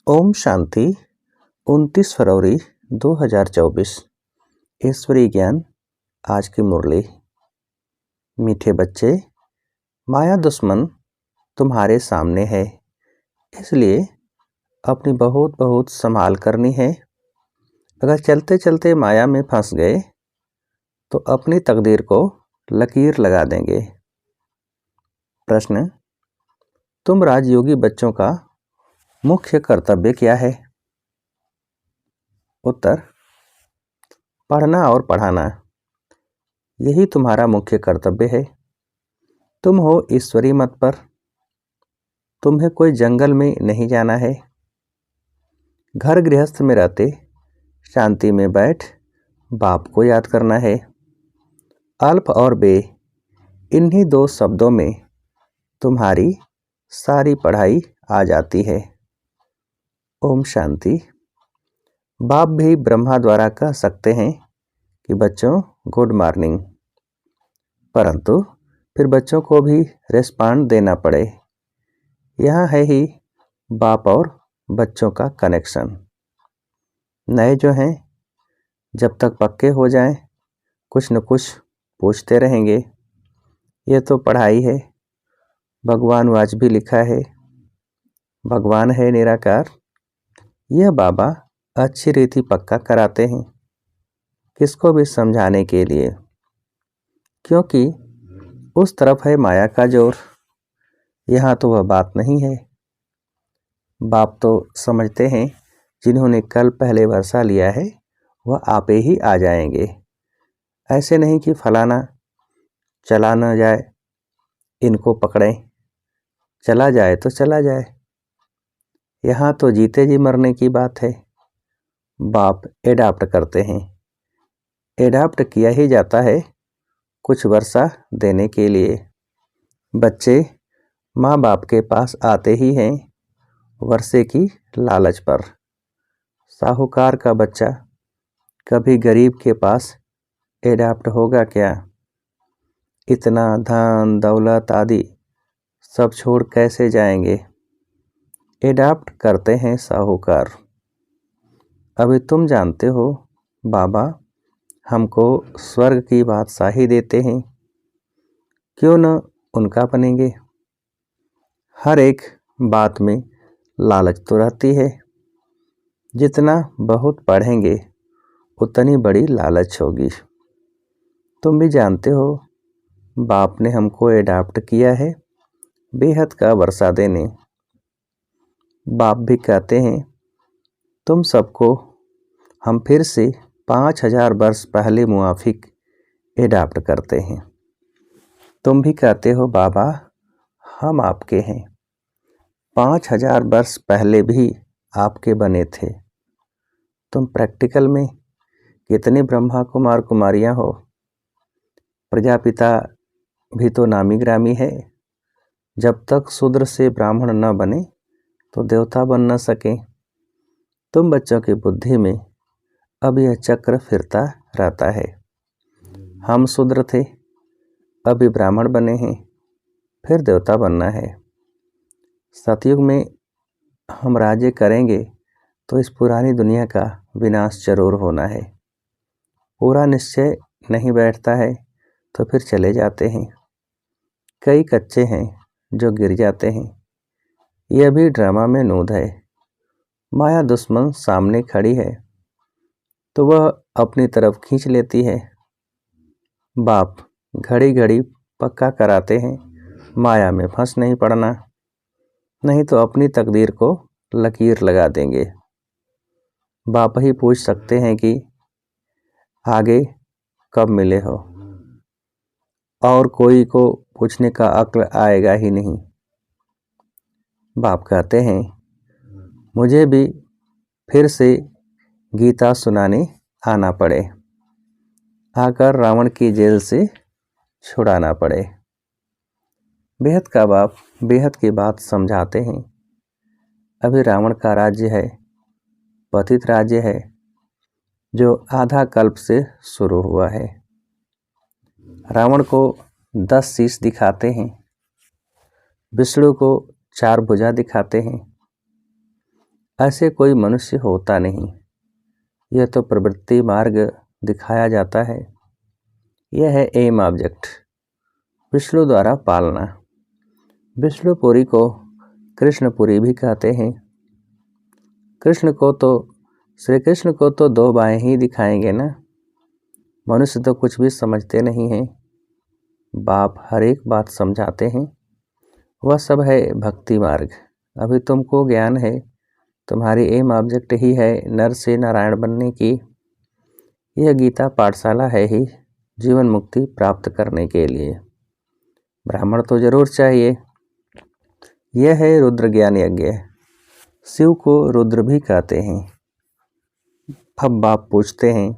ओम शांति 29 फरवरी 2024। ईश्वरीय ज्ञान। आज की मुरली। मीठे बच्चे, माया दुश्मन तुम्हारे सामने है, इसलिए अपनी बहुत बहुत संभाल करनी है। अगर चलते चलते माया में फंस गए तो अपनी तकदीर को लकीर लगा देंगे। प्रश्न: तुम राजयोगी बच्चों का मुख्य कर्तव्य क्या है? उत्तर: पढ़ना और पढ़ाना, यही तुम्हारा मुख्य कर्तव्य है। तुम हो ईश्वरी मत पर, तुम्हें कोई जंगल में नहीं जाना है। घर गृहस्थ में रहते शांति में बैठ बाप को याद करना है। अल्प और बे, इन्हीं दो शब्दों में तुम्हारी सारी पढ़ाई आ जाती है। ओम शांति। बाप भी ब्रह्मा द्वारा कह सकते हैं कि बच्चों गुड मॉर्निंग, परंतु फिर बच्चों को भी रिस्पॉन्ड देना पड़े। यहाँ है ही बाप और बच्चों का कनेक्शन। नए जो हैं, जब तक पक्के हो जाएं, कुछ न कुछ पूछते रहेंगे। ये तो पढ़ाई है। भगवान वाच भी लिखा है, भगवान है निराकार। यह बाबा अच्छी रीति पक्का कराते हैं, किसको भी समझाने के लिए, क्योंकि उस तरफ है माया का जोर। यहाँ तो वह बात नहीं है। बाप तो समझते हैं जिन्होंने कल पहले भरसा लिया है वह आपे ही आ जाएंगे। ऐसे नहीं कि फलाना चला न जाए, इनको पकड़ें, चला जाए तो चला जाए। यहाँ तो जीते जी मरने की बात है। बाप एडाप्ट करते हैं, एडाप्ट किया ही जाता है कुछ वर्षा देने के लिए। बच्चे माँ बाप के पास आते ही हैं वर्षे की लालच पर। साहूकार का बच्चा कभी गरीब के पास एडाप्ट होगा क्या? इतना धन दौलत आदि सब छोड़ कैसे जाएंगे? एडाप्ट करते हैं साहूकार। अभी तुम जानते हो बाबा हमको स्वर्ग की बादशाही देते हैं, क्यों न उनका बनेंगे? हर एक बात में लालच तो रहती है। जितना बहुत पढ़ेंगे उतनी बड़ी लालच होगी। तुम भी जानते हो बाप ने हमको एडाप्ट किया है बेहद का वर्षा देने। बाप भी कहते हैं तुम सबको हम फिर से 5000 वर्ष पहले मुआफिक एडाप्ट करते हैं। तुम भी कहते हो बाबा हम आपके हैं, 5000 वर्ष पहले भी आपके बने थे। तुम प्रैक्टिकल में कितने ब्रह्मा कुमार कुमारियां हो। प्रजापिता भी तो नामी ग्रामी है। जब तक शूद्र से ब्राह्मण न बने तो देवता बन न सके। तुम बच्चों की बुद्धि में अब यह चक्र फिरता रहता है। हम शूद्र थे, अभी ब्राह्मण बने हैं, फिर देवता बनना है। सतयुग में हम राज्य करेंगे तो इस पुरानी दुनिया का विनाश जरूर होना है। पूरा निश्चय नहीं बैठता है तो फिर चले जाते हैं। कई कच्चे हैं जो गिर जाते हैं। यह भी ड्रामा में नूद है। माया दुश्मन सामने खड़ी है तो वह अपनी तरफ खींच लेती है। बाप घड़ी घड़ी पक्का कराते हैं माया में फंस नहीं पड़ना, नहीं तो अपनी तकदीर को लकीर लगा देंगे। बाप ही पूछ सकते हैं कि आगे कब मिले हो, और कोई को पूछने का अक्ल आएगा ही नहीं। बाप कहते हैं मुझे भी फिर से गीता सुनाने आना पड़े, आकर रावण की जेल से छुड़ाना पड़े। बेहद का बाप बेहद की बात समझाते हैं। अभी रावण का राज्य है, पतित राज्य है, जो आधा कल्प से शुरू हुआ है। रावण को 10 शीश दिखाते हैं, विष्णु को 4 भुजा दिखाते हैं। ऐसे कोई मनुष्य होता नहीं। यह तो प्रवृत्ति मार्ग दिखाया जाता है। यह है एम ऑब्जेक्ट, विष्णु द्वारा पालना। विष्णुपुरी को कृष्णपुरी भी कहते हैं। श्री कृष्ण को तो दो बाएं ही दिखाएंगे ना। मनुष्य तो कुछ भी समझते नहीं हैं। बाप हर एक बात समझाते हैं। वह सब है भक्ति मार्ग। अभी तुमको ज्ञान है, तुम्हारी एम ऑब्जेक्ट ही है नर से नारायण बनने की। यह गीता पाठशाला है ही जीवन मुक्ति प्राप्त करने के लिए। ब्राह्मण तो जरूर चाहिए। यह है रुद्र ज्ञान यज्ञ। शिव को रुद्र भी कहते हैं। अब बाप पूछते हैं,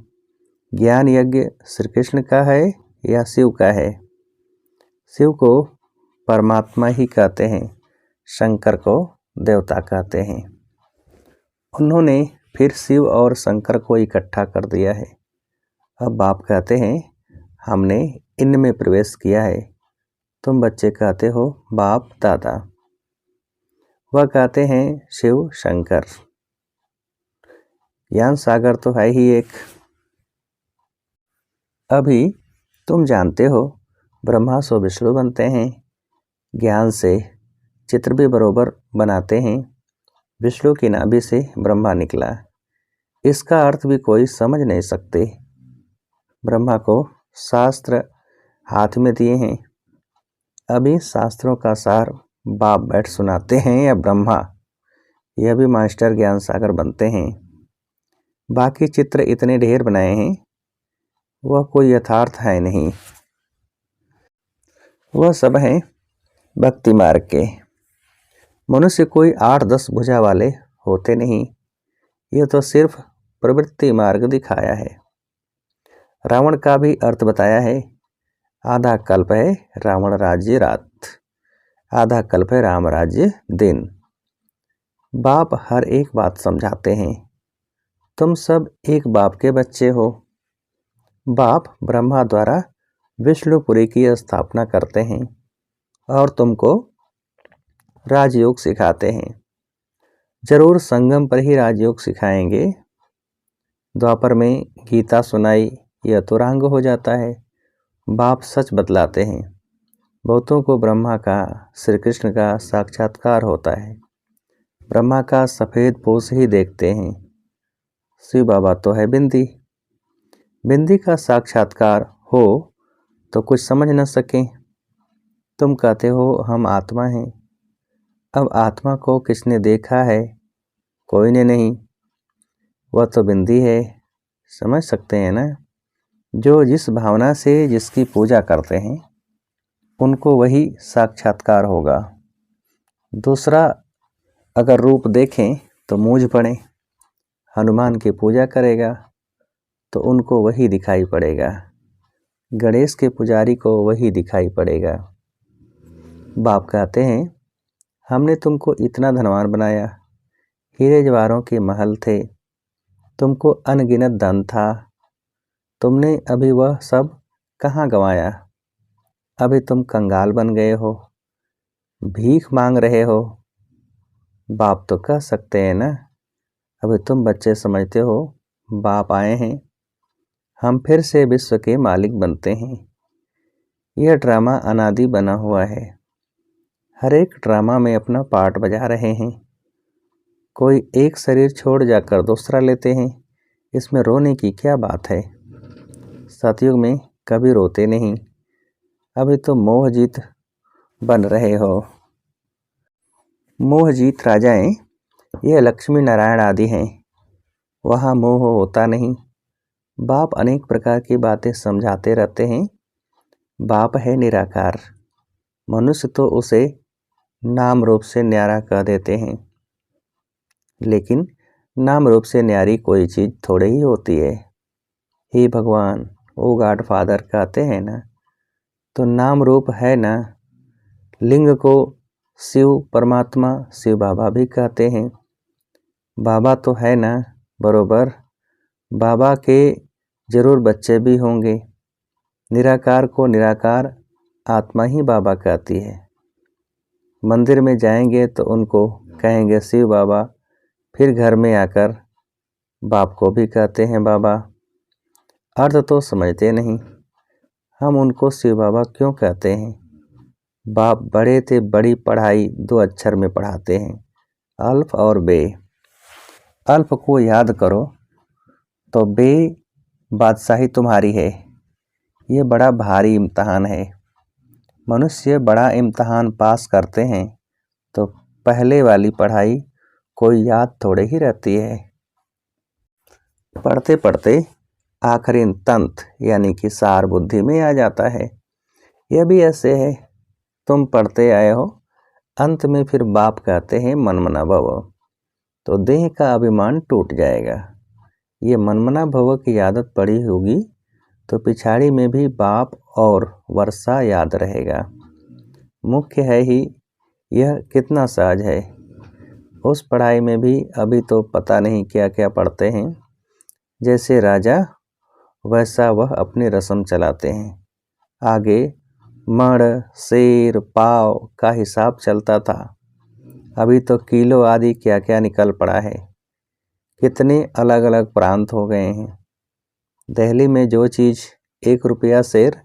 ज्ञान यज्ञ श्री कृष्ण का है या शिव का है? शिव को परमात्मा ही कहते हैं, शंकर को देवता कहते हैं। उन्होंने फिर शिव और शंकर को इकट्ठा कर दिया है। अब बाप कहते हैं, हमने इनमें प्रवेश किया है। तुम बच्चे कहते हो बाप दादा। वह कहते हैं शिव शंकर। ज्ञान सागर तो है ही एक। अभी तुम जानते हो ब्रह्मा सो विष्णु बनते हैं। ज्ञान से चित्र भी बरोबर बनाते हैं। विष्णु की नाभि से ब्रह्मा निकला, इसका अर्थ भी कोई समझ नहीं सकते। ब्रह्मा को शास्त्र हाथ में दिए हैं। अभी शास्त्रों का सार बाप बैठ सुनाते हैं या ब्रह्मा? यह भी मास्टर ज्ञान सागर बनते हैं। बाकी चित्र इतने ढेर बनाए हैं, वह कोई यथार्थ है नहीं। वह सब हैं भक्ति मार्ग के। मनुष्य कोई 8-10 भुजा वाले होते नहीं। यह तो सिर्फ प्रवृत्ति मार्ग दिखाया है। रावण का भी अर्थ बताया है। आधा कल्प है रावण राज्य रात, आधा कल्प है राम राज्य दिन। बाप हर एक बात समझाते हैं। तुम सब एक बाप के बच्चे हो। बाप ब्रह्मा द्वारा विष्णुपुरी की स्थापना करते हैं और तुमको राजयोग सिखाते हैं। जरूर संगम पर ही राजयोग सिखाएंगे। द्वापर में गीता सुनाई, यह तो रंग हो जाता है। बाप सच बतलाते हैं। बहुतों को ब्रह्मा का, श्री कृष्ण का साक्षात्कार होता है। ब्रह्मा का सफ़ेद पोष ही देखते हैं। शिव बाबा तो है बिंदी। बिंदी का साक्षात्कार हो तो कुछ समझ न सकें। तुम कहते हो हम आत्मा हैं। अब आत्मा को किसने देखा है? कोई ने नहीं। वह तो बिंदी है। समझ सकते हैं ना? जो जिस भावना से जिसकी पूजा करते हैं, उनको वही साक्षात्कार होगा। दूसरा अगर रूप देखें तो मूंझ पड़े। हनुमान की पूजा करेगा तो उनको वही दिखाई पड़ेगा। गणेश के पुजारी को वही दिखाई पड़ेगा। बाप कहते हैं, हमने तुमको इतना धनवान बनाया। हीरे जवाहरों के महल थे, तुमको अनगिनत धन था। तुमने अभी वह सब कहाँ गंवाया? अभी तुम कंगाल बन गए हो, भीख मांग रहे हो। बाप तो कह सकते हैं ना, अभी तुम बच्चे समझते हो बाप आए हैं, हम फिर से विश्व के मालिक बनते हैं। यह ड्रामा अनादि बना हुआ है। हर एक ड्रामा में अपना पार्ट बजा रहे हैं। कोई एक शरीर छोड़ जाकर दूसरा लेते हैं। इसमें रोने की क्या बात है? सतयुग में कभी रोते नहीं। अभी तो मोहजीत बन रहे हो। मोहजीत राजाएं यह लक्ष्मी नारायण आदि हैं। वहाँ मोह होता नहीं। बाप अनेक प्रकार की बातें समझाते रहते हैं। बाप है निराकार। मनुष्य तो उसे नाम रूप से न्यारा कह देते हैं, लेकिन नाम रूप से न्यारी कोई चीज़ थोड़ी ही होती है। हे भगवान, ओ गॉड फादर कहते हैं ना, तो नाम रूप है ना। लिंग को शिव परमात्मा, शिव बाबा भी कहते हैं। बाबा तो है ना बरोबर। बाबा के जरूर बच्चे भी होंगे। निराकार को निराकार आत्मा ही बाबा कहती है। मंदिर में जाएंगे तो उनको कहेंगे शिव बाबा, फिर घर में आकर बाप को भी कहते हैं बाबा। अर्थ तो समझते नहीं, हम उनको शिव बाबा क्यों कहते हैं। बाप बड़े थे, बड़ी पढ़ाई 2 अक्षर में पढ़ाते हैं, अल्फ और बे। अल्फ को याद करो तो बे बादशाही तुम्हारी है। ये बड़ा भारी इम्तहान है। मनुष्य बड़ा इम्तहान पास करते हैं तो पहले वाली पढ़ाई कोई याद थोड़े ही रहती है। पढ़ते पढ़ते आखिरी तंत यानी कि सार बुद्धि में आ जाता है। यह भी ऐसे है, तुम पढ़ते आए हो, अंत में फिर बाप कहते हैं मनमना भव, तो देह का अभिमान टूट जाएगा। ये मनमना भव की आदत पड़ी होगी तो पिछाड़ी में भी बाप और वर्षा याद रहेगा। मुख्य है ही यह कितना सहज है। उस पढ़ाई में भी अभी तो पता नहीं क्या क्या पढ़ते हैं। जैसे राजा वैसा वह अपनी रस्म चलाते हैं। आगे मण, सेर, पाव का हिसाब चलता था, अभी तो किलो आदि क्या क्या निकल पड़ा है। कितने अलग अलग प्रांत हो गए हैं। दिल्ली में जो चीज़ 1 रुपया सेर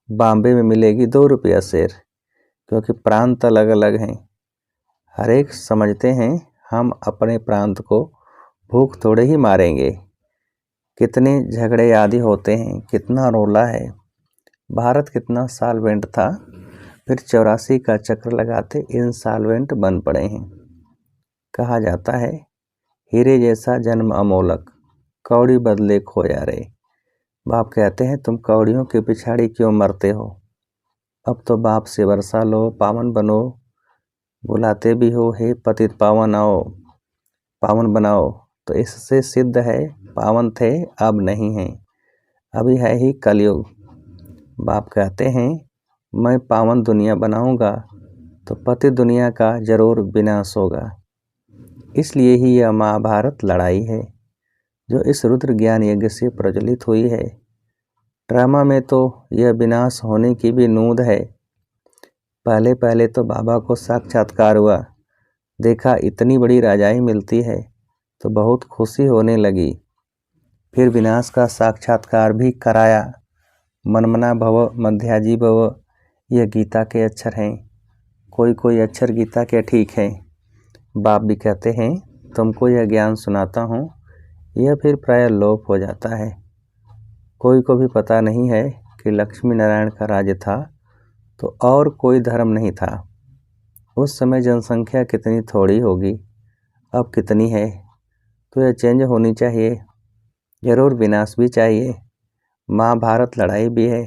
बॉम्बे में मिलेगी 2 रुपया सेर, क्योंकि प्रांत अलग अलग हैं। हर एक समझते हैं हम अपने प्रांत को भूख थोड़े ही मारेंगे। कितने झगड़े आदि होते हैं, कितना रोला है। भारत कितना साल्वेंट था, फिर 84 का चक्र लगाते इंसॉल्वेंट बन पड़े हैं। कहा जाता है हीरे जैसा जन्म अमोलक, कौड़ी बदले खोया रे। बाप कहते हैं तुम कौड़ियों के पिछाड़ी क्यों मरते हो। अब तो बाप से वर्षा लो, पावन बनो, बुलाते भी हो हे पतित पावन आओ, पावन बनाओ। तो इससे सिद्ध है पावन थे अब नहीं हैं, अभी है ही कलयुग। बाप कहते हैं मैं पावन दुनिया बनाऊंगा तो पति दुनिया का जरूर विनाश होगा। इसलिए ही यह महाभारत लड़ाई है जो इस रुद्र ज्ञान यज्ञ से प्रज्वलित हुई है। ड्रामा में तो यह विनाश होने की भी नूंद है। पहले पहले तो बाबा को साक्षात्कार हुआ, देखा इतनी बड़ी राजाई मिलती है तो बहुत खुशी होने लगी। फिर विनाश का साक्षात्कार भी कराया। मनमना भव, मध्याजी भव, यह गीता के अक्षर हैं। कोई कोई अक्षर गीता के ठीक हैं। बाप भी कहते हैं तुमको यह ज्ञान सुनाता हूँ, यह फिर प्राय लोप हो जाता है। कोई को भी पता नहीं है कि लक्ष्मी नारायण का राज्य था तो और कोई धर्म नहीं था। उस समय जनसंख्या कितनी थोड़ी होगी, अब कितनी है। तो यह चेंज होनी चाहिए, जरूर विनाश भी चाहिए। महाभारत लड़ाई भी है,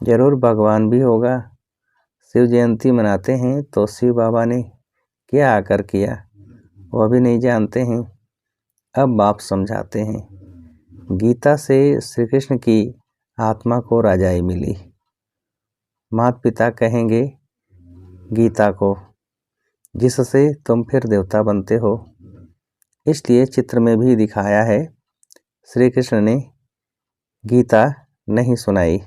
जरूर भगवान भी होगा। शिव जयंती मनाते हैं तो शिव बाबा ने क्या आकर किया वह भी नहीं जानते हैं। अब बाप समझाते हैं। गीता से श्री कृष्ण की आत्मा को राजाई मिली। माता पिता कहेंगे गीता को, जिससे तुम फिर देवता बनते हो। इसलिए चित्र में भी दिखाया है श्री कृष्ण ने गीता नहीं सुनाई।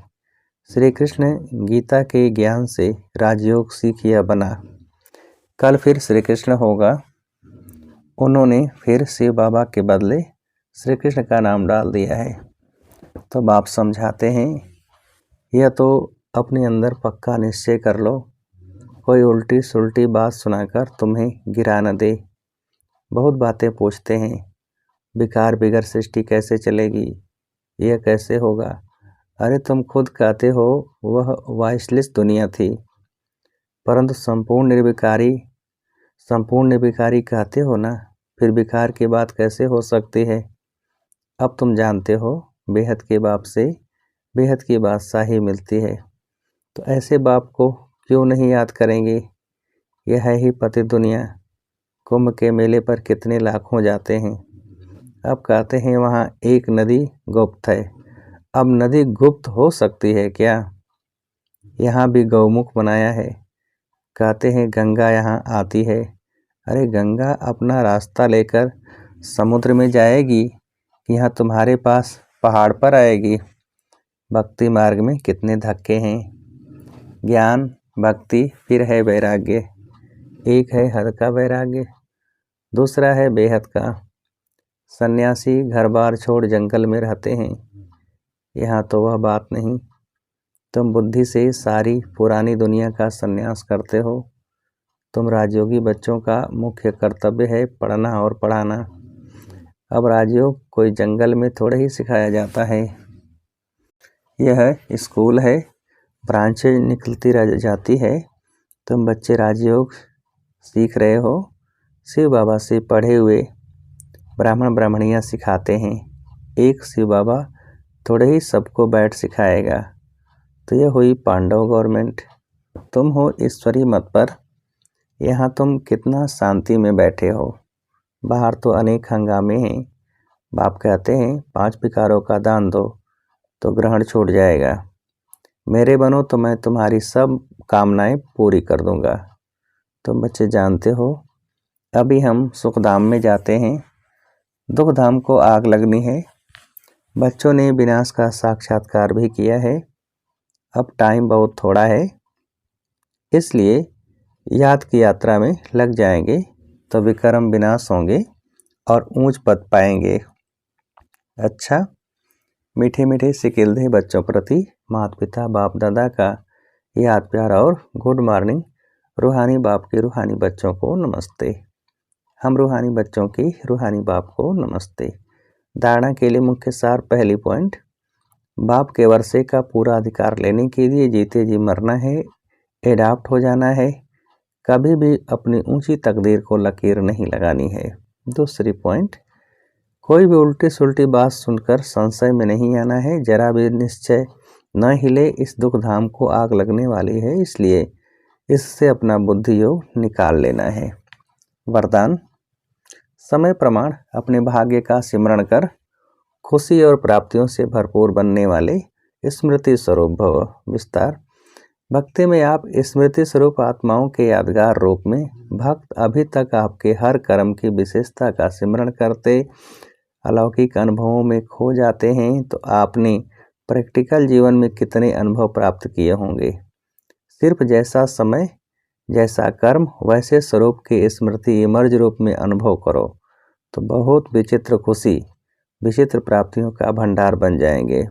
श्री कृष्ण गीता के ज्ञान से राजयोग सीखिया बना। कल फिर श्री कृष्ण होगा। उन्होंने फिर शिव बाबा के बदले श्री कृष्ण का नाम डाल दिया है। तो बाप समझाते हैं यह तो अपने अंदर पक्का निश्चय कर लो, कोई उल्टी सुल्टी बात सुनाकर तुम्हें गिरा न दे। बहुत बातें पूछते हैं, विकार बिगर सृष्टि कैसे चलेगी, यह कैसे होगा। अरे तुम खुद कहते हो वह वाइसलेस दुनिया थी, परंतु संपूर्ण निर्विकारी कहते हो ना, फिर विकार की बात कैसे हो सकती है। अब तुम जानते हो बेहद के बाप से बेहद की बादशाही मिलती है, तो ऐसे बाप को क्यों नहीं याद करेंगे। यह है ही पति दुनिया। कुंभ के मेले पर कितने लाखों जाते हैं। अब कहते हैं वहाँ एक नदी गुप्त है। अब नदी गुप्त हो सकती है क्या। यहाँ भी गौमुख बनाया है। कहते हैं गंगा यहाँ आती है। अरे गंगा अपना रास्ता लेकर समुद्र में जाएगी, यहाँ तुम्हारे पास पहाड़ पर आएगी। भक्ति मार्ग में कितने धक्के हैं। ज्ञान, भक्ति, फिर है वैराग्य। एक है हद का वैराग्य, दूसरा है बेहद का। सन्यासी घर बार छोड़ जंगल में रहते हैं। यहाँ तो वह बात नहीं। तुम बुद्धि से सारी पुरानी दुनिया का सन्यास करते हो। तुम राजयोगी बच्चों का मुख्य कर्तव्य है पढ़ना और पढ़ाना। अब राजयोग कोई जंगल में थोड़े ही सिखाया जाता है। यह स्कूल है, ब्रांचेज निकलती रह जाती है। तुम बच्चे राजयोग सीख रहे हो। शिव बाबा से पढ़े हुए ब्राह्मण ब्राह्मणियाँ सिखाते हैं। एक शिव बाबा थोड़े ही सबको बैठ सिखाएगा। तो यह हुई पांडव गवर्नमेंट। तुम हो ईश्वरी मत पर। यहाँ तुम कितना शांति में बैठे हो। बाहर तो अनेक हंगामे हैं। बाप कहते हैं 5 विकारों का दान दो तो ग्रहण छूट जाएगा। मेरे बनो तो मैं तुम्हारी सब कामनाएं पूरी कर दूंगा। तुम बच्चे जानते हो अभी हम सुखधाम में जाते हैं। दुखधाम को आग लगनी है। बच्चों ने विनाश का साक्षात्कार भी किया है। अब टाइम बहुत थोड़ा है, इसलिए याद की यात्रा में लग जाएंगे तो विक्रम विनाश होंगे और ऊंच पद पाएंगे। अच्छा, मीठे मीठे सिकिलधे बच्चों प्रति माता पिता बाप दादा का याद प्यार और गुड मॉर्निंग। रूहानी बाप के रूहानी बच्चों को नमस्ते। हम रूहानी बच्चों की रूहानी बाप को नमस्ते। धारणा के लिए मुख्य सार। पहली पॉइंट, बाप के वर्षे का पूरा अधिकार लेने के लिए जीते जी मरना है, एडाप्ट हो जाना है। कभी भी अपनी ऊंची तकदीर को लकीर नहीं लगानी है। दूसरी पॉइंट, कोई भी उल्टी सुल्टी बात सुनकर संशय में नहीं आना है। जरा भी निश्चय न हिले, इस दुख धाम को आग लगने वाली है, इसलिए इससे अपना बुद्धि योग निकाल लेना है। वरदान, समय प्रमाण अपने भाग्य का सिमरण कर खुशी और प्राप्तियों से भरपूर बनने वाले स्मृति स्वरूप भव। विस्तार, भक्ति में आप स्मृति स्वरूप आत्माओं के यादगार रूप में भक्त अभी तक आपके हर कर्म की विशेषता का सिमरण करते अलौकिक अनुभवों में खो जाते हैं। तो आपने प्रैक्टिकल जीवन में कितने अनुभव प्राप्त किए होंगे। सिर्फ जैसा समय जैसा कर्म वैसे स्वरूप के स्मृति इमर्ज रूप में अनुभव करो तो बहुत विचित्र खुशी विचित्र प्राप्तियों का भंडार बन जाएंगे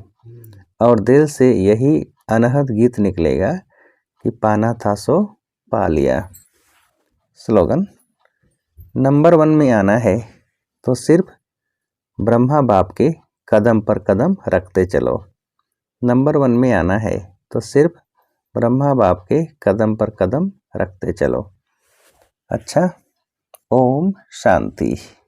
और दिल से यही अनहद गीत निकलेगा कि पाना था सो पा लिया। स्लोगन, नंबर 1 में आना है तो सिर्फ ब्रह्मा बाप के कदम पर कदम रखते चलो। नंबर 1 में आना है तो सिर्फ ब्रह्मा बाप के कदम पर कदम रखते चलो। अच्छा, ओम शांति।